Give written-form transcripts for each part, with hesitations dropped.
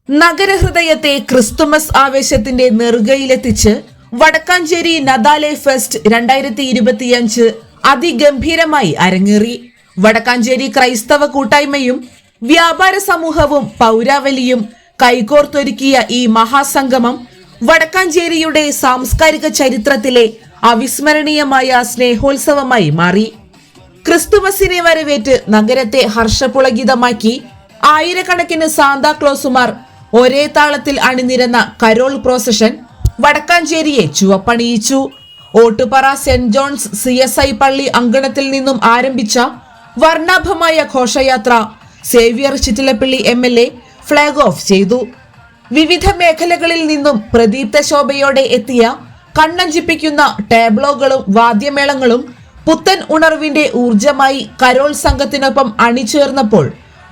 നഗരഹൃദയത്തെ Christmas ആവേശത്തിന്റെ നെറുകയിലെത്തിച്ച് Vadakkanchery നദാലെ fest 2025 അതിഗംഭീരമായി അരങ്ങേറി. വടക്കാഞ്ചേരി ക്രൈസ്തവ കൂട്ടായ്മയും വ്യാപാര സമൂഹവും പൗരാവലിയും കൈകോർത്തൊരുക്കിയ ഈ മഹാസംഗമം വടക്കാഞ്ചേരിയുടെ സാംസ്കാരിക ചരിത്രത്തിലെ അവിസ്മരണീയമായ സ്നേഹോത്സവമായി മാറി. ക്രിസ്തുമസിനെ വരവേറ്റ് നഗരത്തെ ഹർഷപുളകിതമാക്കി ആയിരക്കണക്കിന് സാന്താക്ലോസുമാർ ഒരേ താളത്തിൽ അണിനിരന്ന കരോൾ പ്രോസഷൻ വടക്കാഞ്ചേരിയെ ചുവപ്പണിയിച്ചു. ഓട്ടുപാറ സെന്റ് ജോൺസ് CSI പള്ളി അങ്കണത്തിൽ നിന്നും ആരംഭിച്ച വർണ്ണാഭമായ ഘോഷയാത്ര Xavier Chittilappilly MLA flag off ചെയ്തു. വിവിധ മേഖലകളിൽ നിന്നും പ്രദീപ്ത ശോഭയോടെ എത്തിയ കണ്ണഞ്ചിപ്പിക്കുന്ന ടാബ്ലോകളും വാദ്യമേളങ്ങളും പുത്തൻ ഉണർവിന്റെ ഊർജമായി കരോൾ സംഘത്തിനൊപ്പം അണിചേർന്നപ്പോൾ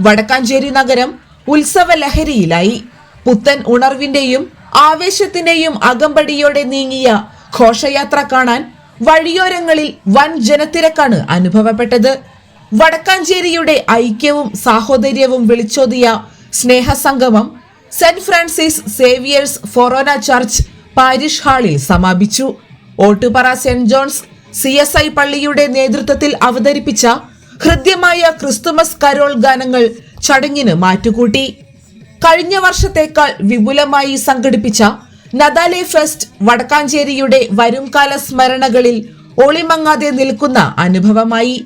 വടക്കാഞ്ചേരി നഗരം ഉത്സവ ലഹരിയിലായി. പുത്തൻ ഉണർവിന്റെയും ആവേശത്തിന്റെയും അകമ്പടിയോടെ നീങ്ങിയ ഘോഷയാത്ര കാണാൻ വഴിയോരങ്ങളിൽ വൻ ജനത്തിരക്കാണ് അനുഭവപ്പെട്ടത്. വടക്കാഞ്ചേരിയുടെ ഐക്യവും സാഹോദര്യവും വിളിച്ചോതിയ സ്നേഹസംഗമം saint Francis Xavier's forane church parish ഹാളിൽ സമാപിച്ചു. ഓട്ടുപാറ സെന്റ് ജോൺസ് CSI പള്ളിയുടെ നേതൃത്വത്തിൽ അവതരിപ്പിച്ച ഹൃദ്യമായ ക്രിസ്തുമസ് കരോൾ ഗാനങ്ങൾ ചടങ്ങിന് മാറ്റുകൂട്ടി. കഴിഞ്ഞ വർഷത്തേക്കാൾ വിപുലമായി സംഘടിപ്പിച്ച നദാലെ ഫെസ്റ്റ് വടക്കാഞ്ചേരിയുടെ വരുംകാല സ്മരണകളിൽ ഒളിമങ്ങാതെ നിൽക്കുന്ന അനുഭവമായി.